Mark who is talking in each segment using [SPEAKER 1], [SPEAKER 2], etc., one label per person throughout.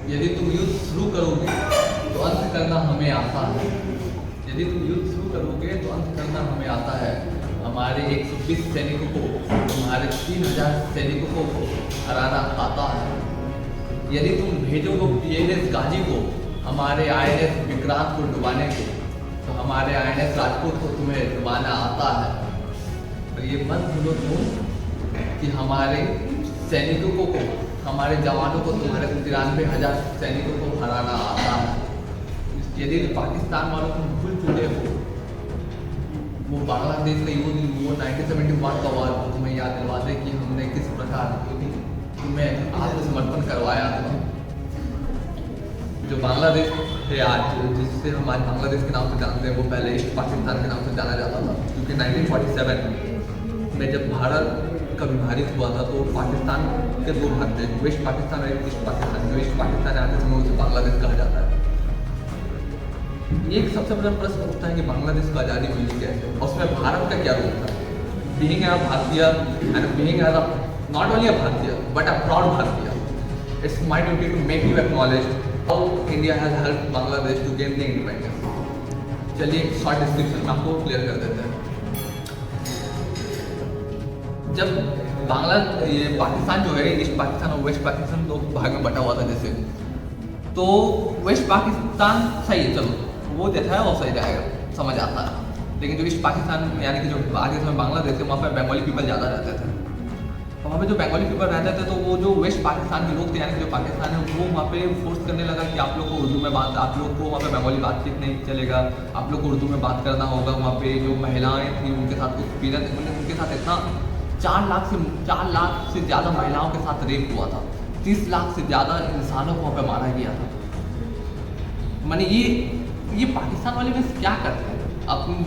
[SPEAKER 1] यदि तुम युद्ध शुरू करोगे तो अंत करना हमें आता है। यदि तुम युद्ध शुरू करोगे तो अंत करना हमें आता है। हमारे 120 सैनिकों को, तुम्हारे 3000 सैनिकों को हराना आता है। यदि तुम भेजोगे PNS गाजी को हमारे INS विक्रांत को डुबाने को, तो हमारे INS राजपूत को तुम्हें डुबाना आता है। और ये मत भूलो तुम कि हमारे सैनिकों को, हमारे जवानों को, तुम्हारे 93,000 सैनिकों को हराना आता है। यदि पाकिस्तान वालों तुम भूल चुके हो वो बांग्लादेश का युद्ध, वो 1971 का वार, वो तुम्हें याद दिलवा दे कि हमने किस प्रकार तुम्हें आत्मसमर्पण करवाया था। जो बांग्लादेश है आज, जिससे हम आज बांग्लादेश के नाम से जानते हैं, वो पहले ईस्ट पाकिस्तान के नाम से जाना जाता था। क्योंकि 1947 में जब भारत का विभाजित हुआ था तो पाकिस्तान के दो भाग थे, वेस्ट पाकिस्तान और ईस्ट पाकिस्तान। जो ईस्ट पाकिस्तान आज में उसे बांग्लादेश कहा जाता है। एक सबसे बड़ा प्रश्न उठता है कि बांग्लादेश को आज़ादी मिली कैसे, और उसमें भारत का क्या रोल था। Being a Bharatiya and being as a not only a Bharatiya but a proud Bharatiya, it's my duty to make you acknowledge how India has helped Bangladesh to gain the independence. चलिए एक शॉर्ट डिस्क्रिप्शन में आपको क्लियर कर देते हैं। जब ये पाकिस्तान जो है, ईस्ट पाकिस्तान और वेस्ट पाकिस्तान दो भाग में बटा हुआ था जैसे, तो वेस्ट पाकिस्तान सही है, चलो वो जैसा है वो सही रहेगा, समझ आता है। लेकिन जो ईस्ट पाकिस्तान यानी कि जो आगे से बांग्लादेश है, वहाँ पर बंगाली पीपल ज़्यादा रहते थे। तो वहाँ पे जो बंगाली पीपल रहते थे, तो वो जो वेस्ट पाकिस्तान के लोग थे यानी कि जो पाकिस्तान है, वो वहाँ पे फोर्स करने लगा कि आप लोग को उर्दू में बात, आप लोग को वहाँ पे बंगाली बातचीत नहीं चलेगा, आप लोग को उर्दू में बात करना होगा। वहाँ पे जो महिलाएँ थी उनके साथ उत्पीड़न, उनके साथ इतना 4 लाख से ज़्यादा महिलाओं के साथ रेप हुआ था। 30 लाख से ज़्यादा इंसानों को वहाँ पे मारा गया था। माने ये पाकिस्तान वाले बस क्या करते हैं,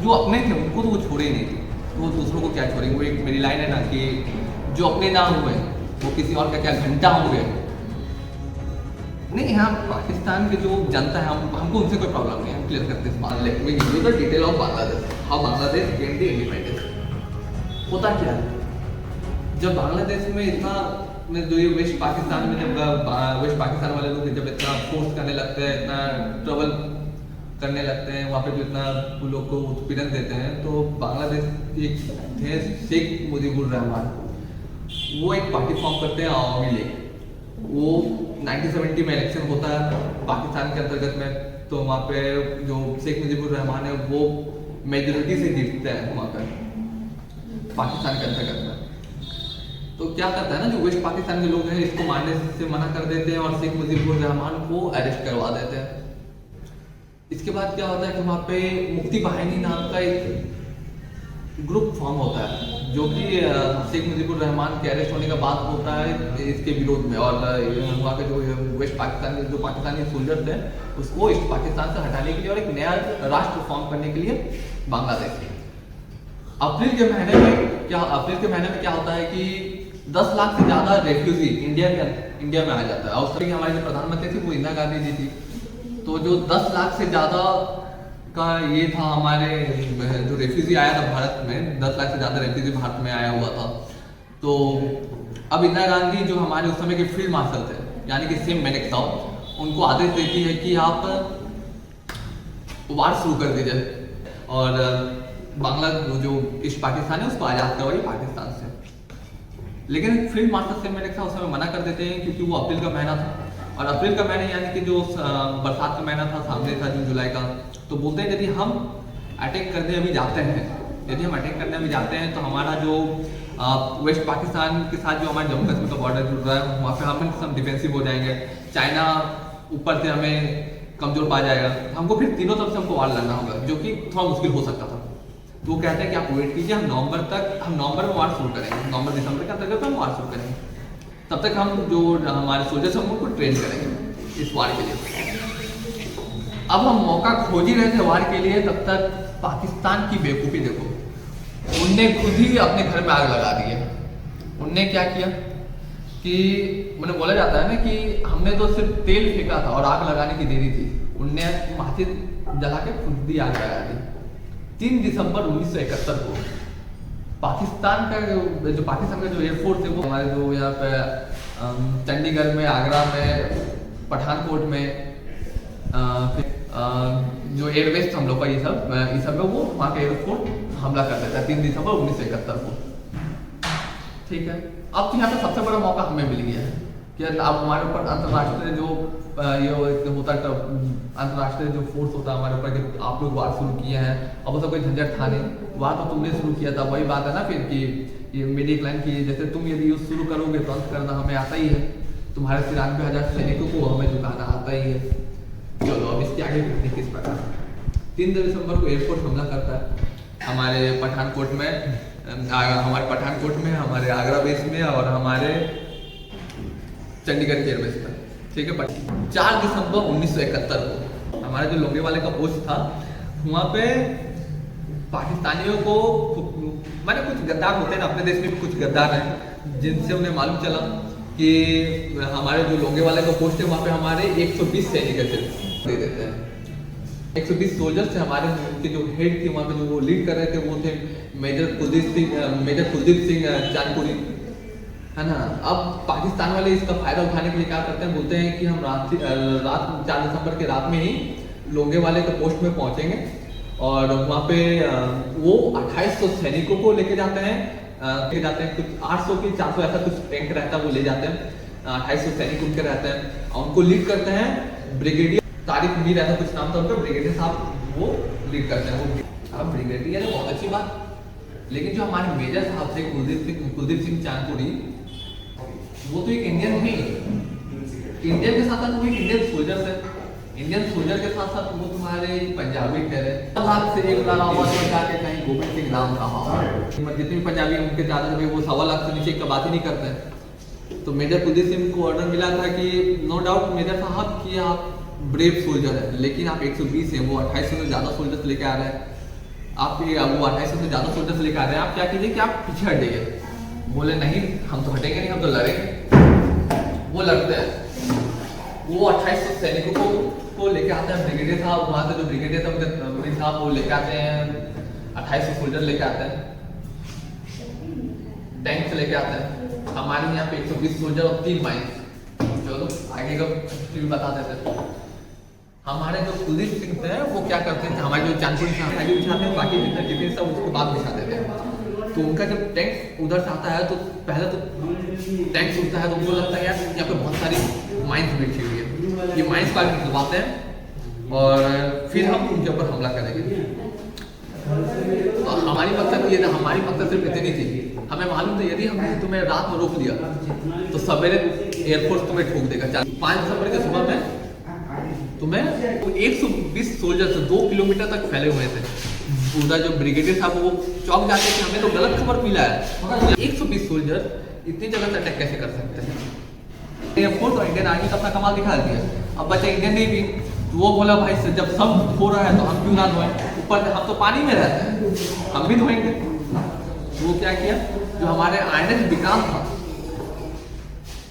[SPEAKER 1] जो अपने थे उनको तो वो छोड़े ही नहीं थे, तो वो दूसरों को क्या छोड़ेंगे। वो एक मेरी लाइन है ना कि जो अपने ना हुए वो किसी और का क्या घंटा होंगे। नहीं, यहाँ पाकिस्तान के जो जनता है, हमको उनसे कोई प्रॉब्लम नहीं है, हम क्लियर करते हैं। मान लें we give you the detail of Bangladesh, how Bangladesh gain the independence. होता क्या है, जब बांग्लादेश में इतना जो ये वेस्ट पाकिस्तान में, जब वेस्ट पाकिस्तान वाले लोग जब इतना फोर्स करने लगते हैं, इतना ट्रबल करने लगते हैं, वहाँ पे जो इतना लोग को उत्पीड़न देते हैं, तो बांग्लादेश एक थे शेख मुजीबुर रहमान, वो एक पार्टी फॉर्म करते हैं आवामी लीग। वो 1970 में इलेक्शन होता है पाकिस्तान के अंतर्गत में, तो वहाँ पे जो शेख मुजीबुर रहमान है वो मेजोरिटी से जीतते हैं वहाँ पे पाकिस्तान के अंतर्गत में। तो क्या करता है ना, जो वेस्ट पाकिस्तान के लोग हैं इसको मानने से मना कर देते हैं और शेख मुजीबुर रहमान को अरेस्ट करवा देते हैं। इसके बाद क्या होता है कि वहाँ पे मुक्ति बाहिनी नाम का एक ग्रुप फॉर्म होता है, जो कि शेख मुजीबुर रहमान के अरेस्ट होने का बात होता है इसके विरोध में। और वहाँ के जो वेस्ट पाकिस्तान के जो पाकिस्तानी सोल्जर्स हैं उसको ईस्ट पाकिस्तान से हटाने के लिए और एक नया राष्ट्र फॉर्म करने के लिए बांग्लादेश। अप्रैल के महीने में क्या होता है कि 10 लाख से ज़्यादा रेफ्यूजी इंडिया में आ जाता है। और उस तरह की हमारी जो प्रधानमंत्री थी वो इंदिरा गांधी जी थी। तो जो 10 लाख से ज़्यादा का ये था, हमारे जो रेफ्यूजी आया था भारत में, 10 लाख से ज़्यादा रेफ्यूजी भारत में आया हुआ था। तो अब इंदिरा गांधी जो हमारे उस समय के फील्ड मार्शल थे यानी कि सेम मेनेक्साउ, उनको आदेश देती है कि आप वार शुरू कर दीजिए और जो ईस्ट पाकिस्तान है उसको आज़ाद करवाइए पाकिस्तान से। लेकिन फील्ड मार्शल सेम मेनेक्साउ उस समय मना कर देते हैं क्योंकि वो अप्रैल का महीना था, और अप्रैल का महीना यानी कि जो बरसात का महीना था, सामने था जून जुलाई का। तो बोलते हैं यदि हम अटैक करने अभी जाते हैं तो हमारा जो वेस्ट पाकिस्तान के साथ जो हमारे जम्मू कश्मीर का बॉर्डर जुड़ रहा है, वहाँ पे हम डिफेंसिव हो जाएंगे, चाइना ऊपर से हमें कमजोर पा जाएगा, हमको फिर तीनों तरफ से हमको वार लड़ना होगा, जो कि थोड़ा मुश्किल हो सकता था। तो वो कहते हैं कि आप वेट कीजिए, हम नवंबर में वार शुरू करेंगे, नवंबर दिसंबर के अंतर्गत हम वार शुरू करेंगे। तब तक हम जो हमारे सोल्जर्स हैं उनको ट्रेन करेंगे इस वार के लिए। अब हम मौका खोज ही रहे थे वार के लिए, तब तक पाकिस्तान की बेवकूफ़ी देखो, उनने खुद ही अपने घर में आग लगा दी है। उनने क्या किया कि मैंने बोला जाता है ना कि हमने तो सिर्फ तेल फेंका था और आग लगाने की देरी थी, उनने माचिस जला के खुद ही आग लगा दी। 3 दिसंबर 1971 को पाकिस्तान का जो पाकिस्तान का जो एयरफोर्स है वो हमारे जो यहाँ पे चंडीगढ़ में, आगरा में, पठानकोट में जो एयरबेस हम लोग का ये सब है, वो वहाँ के एयरपोर्ट हमला कर देता है 3 दिसंबर 1971 को। ठीक है, अब तो यहाँ पे सबसे बड़ा मौका हमें मिल गया है कि अब हमारे ऊपर अंतर्राष्ट्रीय जो ये होता है, अंतर्राष्ट्रीय जो फोर्स होता है हमारे ऊपर कि आप लोग वार शुरू किए हैं, अब उसका कोई झंझट था नहीं, वार तो तुमने शुरू किया था। वही बात है ना फिर कि ये मेरी एक लाइन की, जैसे तुम यदि युद्ध शुरू करोगे तो अंत करना हमें आता ही है, तुम्हारे 93,000 सैनिकों को हमें झुकाना आता ही है। चलो अब इसके आगे किस प्रकार 3 दिसंबर को एयरपोर्ट हमला करता है हमारे पठानकोट में, हमारे आगरा बेस में और हमारे चंडीगढ़ के एयरबेस पर। ठीक है, 4 दिसंबर 1971 को हमारे जो लोंगेवाले का पोस्ट था वहाँ पे पाकिस्तानियों को, माने कुछ गद्दार होते हैं ना अपने देश में भी, कुछ गद्दार हैं जिनसे उन्हें मालूम चला कि हमारे जो लोंगेवाले का पोस्ट है वहाँ पे हमारे 120 सैनिक दे देते हैं। 120 सोल्जर्स थे हमारे, उनके जो हेड थे वहाँ पे जो वो लीड कर रहे थे वो थे मेजर कुलदीप सिंह चांदपुरी, है ना। अब पाकिस्तान वाले इसका फायदा उठाने के लिए क्या करते हैं, बोलते हैं कि हम रात 4 दिसंबर के रात में ही लोंगेवाले के पोस्ट में पहुंचेंगे और वहाँ पे वो 2800 सैनिकों को लेके जाते हैं, कुछ 800 की 400 ऐसा कुछ टैंक रहता है वो ले जाते हैं, 2800 सैनिक उनके रहते हैं और उनको लीड करते हैं ब्रिगेडियर तारिक मीर, ऐसा कुछ नाम था उनका, ब्रिगेडियर साहब वो लीड करते हैं। वो अब ब्रिगेडियर है बहुत अच्छी बात, लेकिन जो हमारे मेजर साहब थे कुलदीप सिंह चांदपुरी, वो तो एक इंडियन ही, इंडियन के साथ साथ वो एक इंडियन सोल्जर थे, इंडियन सोल्जर के साथ साथ वो तुम्हारे पंजाबी ठहरे। लाख से एक लाख आवाज के कहीं गोविंद सिंह नाम कहा, जितने भी पंजाबी उनके ज्यादा वो 1.25 लाख से नीचे का बात ही नहीं करते। तो मेजर कुलदीप सिंह को ऑर्डर मिला था कि नो डाउट मेजर साहब कि आप ब्रेव सोल्जर है, लेकिन आप 120 हैं, वो 2800 से ज्यादा सोल्जर्स लेके आ रहे हैं, आप वो 2800 से ज्यादा सोल्जर्स लेके आ रहे हैं, आप क्या कीजिए कि आप पीछे हट जाइए। बोले नहीं हम तो हटेंगे नहीं, हम तो लड़ेंगे। वो लड़ते हैं, वो 2800 सैनिकों को लेके आते हैं, ब्रिगेडियर साहब वहाँ से जो ब्रिगेडियर थे उनके साहब वो लेके आते हैं, 2800 सोल्जर लेके आते हैं, टैंक से लेके आते हैं। हमारे यहाँ पे 120 सोल्जर और 3 माइंस। चलो आगे का बता देते हैं। हमारे जो कुलदीप सिंह थे वो क्या करते थे, हमारे जो चांदपुरी साहब आगे बिछाते हैं, बाकी जितने सब उसके बाद बिछा देते हैं। तो उनका जब टैंक उधर से आता है तो पहले तो टैंक उठता है तो उनको लगता है यार यहाँ पे बहुत सारी माइंस बिछी हुई है, ये माइंस का निकलवाते हैं और फिर हम उनके ऊपर हमला करेंगे। तो हमारी मकसद ये था, हमारी मकसद सिर्फ इतनी थी, हमें मालूम था यदि हमने तुम्हें रात में रोक लिया तो सवेरे एयरफोर्स तुम्हें ठोक देगा। 5 दिसंबर के सुबह में तुम्हें 120 सोल्जर्स 2 किलोमीटर तक फैले हुए थे। उधर जो ब्रिगेडियर साहब वो चौक जाते थे, हमें तो गलत खबर मिला है, 120 सोल्जर्स इतनी जगह से अटैक कैसे कर सकते हैं। एयरफोर्स और इंडियन आर्मी का अपना कमाल दिखा दिया। अब बच्चा इंडियन नेवी, तो वो बोला भाई जब सब हो रहा है तो हम क्यों ना धोएं, ऊपर हम तो पानी में रहते हैं हम भी धोएंगे। तो वो क्या किया, जो हमारे INS विक्रांत था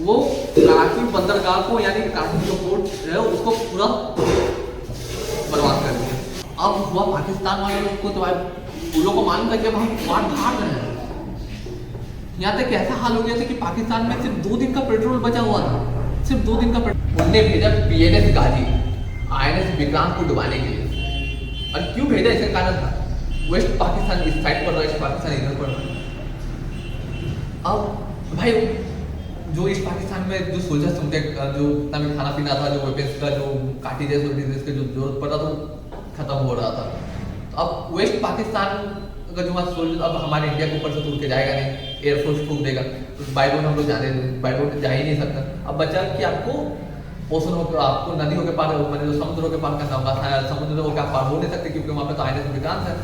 [SPEAKER 1] वो कराची बंदरगाह को यानी कराची जो पोर्ट है उसको पूरा बर्बाद कर दिया। अब हुआ पाकिस्तान वाले लोग को, तो उन लोगों को मालूम था कि अब हम मार भाग रहे हैं। यहाँ तक ऐसा हाल हो गया था कि पाकिस्तान में सिर्फ 2 दिन का पेट्रोल बचा हुआ था, सिर्फ 2 दिन का पेट्रोल। उनने भेजा PNS गाजी INS विक्रांत को डुबाने के लिए। और क्यों भेजा, इसका कारण था वेस्ट पाकिस्तान इस साइड पर, वेस्ट पाकिस्तान इधर पर। अब भाई जो इस पाकिस्तान में जो सोल्जर्स उनके जो तमिल खाना पीना था, जो वेपन्स का जो कार्टिजेस का जो जरूरत पड़ा था वो खत्म हो रहा था। तो अब वेस्ट पाकिस्तान का जो सोल्जर अब हमारे इंडिया के ऊपर से तो उड़ के जाएगा नहीं, एयरफोर्स ठोक देगा, तो बाई रोड हम लोग बाई रोड जा ही नहीं सकता। अब बचा कि आपको ओशन हो, आपको नदी हो के पार, मतलब जो समुद्र के पार करना होगा, समुद्र हो के पार हो नहीं सकते क्योंकि वहाँ पे तो INS विक्रांत है।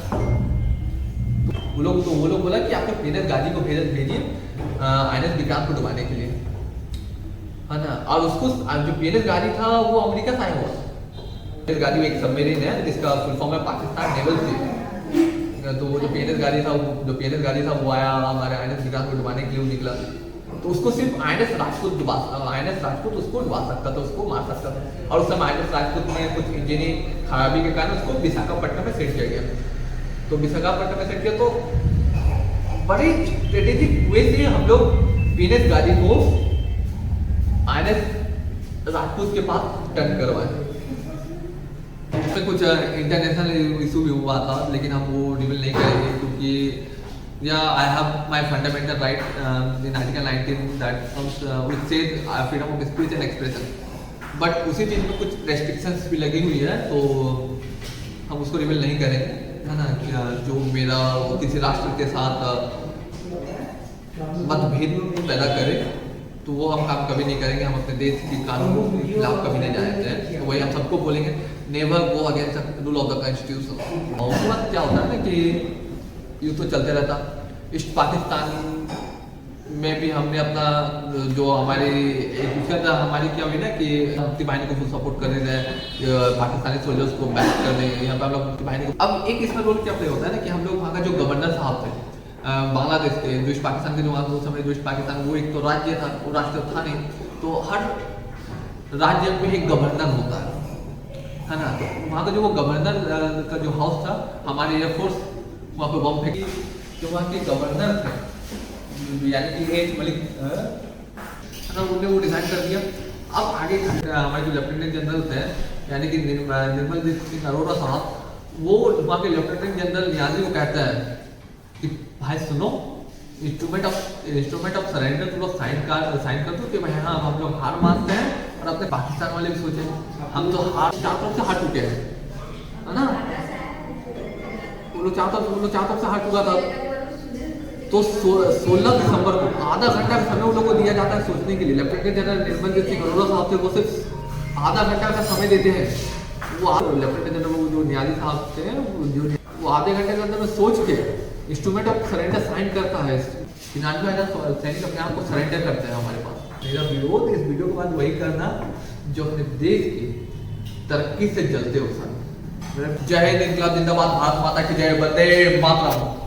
[SPEAKER 1] वो लोग बोला कि आपको PNS गाजी को भेजिए INS विक्रांत को डुबाने के लिए, है ना। और उसको जो PNS गाजी था वो अमेरिका से आया हुआ। PNS गाजी एक सबमरीन है जिसका फुल फॉर्म है पाकिस्तान नेवल फ्लीट। तो वो जो PNS गाजी था वो आया हमारे INS विक्रांत को डुबाने के लिए निकला। तो उसको सिर्फ INS राजपूत उसको डुबा सकता था, उसको मार सकता था। और उस समय INS राजपूत में कुछ इंजनी खराबी के कारण उसको विशाखापट्टनम में सेट किया गया। तो विशाखापट्टनम में सेट किया तो बड़ी स्ट्रेटेजिक वे से हम लोग PNS गाजी को INS राजपूत के पास टर्न करवाए। उसमें कुछ इंटरनेशनल इशू भी हुआ था, लेकिन हम वो रिवील नहीं करेंगे क्योंकि या I have my fundamental right in article 19 that comes which says freedom of speech and expression, but उसी चीज़ में कुछ रेस्ट्रिक्शंस भी लगी हुई है, तो हम उसको रिवील नहीं करेंगे, है ना। जो मेरा किसी राष्ट्र के साथ मतभेद पैदा करे तो वो हम काम कभी नहीं करेंगे। हम अपने देश की कानून के खिलाफ कभी नहीं जाएंगे, तो वही हम सबको बोलेंगे, never go against the rule of the constitution. और उसके बाद क्या होता है ना कि यूँ तो चलते रहता। ईस्ट पाकिस्तान में भी हमने अपना जो हमारी एक दूसरा हमारी क्या हुई ना कि मुक्ति बाहिनी को फुल सपोर्ट कर रहे हैं, पाकिस्तानी सोल्जर्स को बैक कर रहे हैं, यहाँ पे हम लोग मुक्ति बाहिनी को। अब एक इसमें रोल क्या प्ले होता है ना कि हम लोग वहाँ का जो गवर्नर साहब थे बांग्लादेश के, जो ईस्ट पाकिस्तान के जो वहाँ उस समय जो ईस्ट पाकिस्तान वो एक तो राज्य था, वो राष्ट्र था नहीं, तो हर राज्य में एक गवर्नर होता है ना। तो वहाँ का जो वो गवर्नर का जो हाउस था, हमारे एयरफोर्स वहाँ पे बम फेंकी, जो वहाँ के गवर्नर थे यानी कि एच मलिक, उन्होंने वो डिसाइड कर दिया। अब आगे हमारे जो लेफ्टिनेंट जनरल थे यानी कि निर्मलजीत सिंह अरोड़ा साहब, वो वहाँ के लेफ्टिनेंट जनरल नियाजी को कहता है कि भाई सुनो, इंस्ट्रूमेंट ऑफ सरेंडर तुम लोग साइन कर दो कि भाई हाँ हम लोग हार मानते हैं, और अपने पाकिस्तान वाले भी सोचे हम तो चारों तरफ से हार चुके हैं, है ना। वो लोग चारों तरफ से हार चुका था। तो 16 दिसंबर को आधा घंटा का समय उन लोगों को दिया जाता है सोचने के लिए। लेफ्टिनेंट जनरल निर्मलजीत सिंह अरोड़ा साहब थे, वो सिर्फ आधा घंटा का समय देते हैं। वो लेफ्टिनेंट जनरल जो न्याजी साहब थे वो आधे घंटे के अंदर में सोच के इंस्ट्रूमेंट ऑफ सरेंडर साइन करता है। 99,000 सैनिक अपने आप को सरेंडर करते हैं हमारे पास। मेरा विरोध इस वीडियो के बाद वही करना जो अपने देश की तरक्की से जलते हो सर। जय हिंद, इनकलाब जिंदाबाद, भारत माता की जय, वंदे मातरम।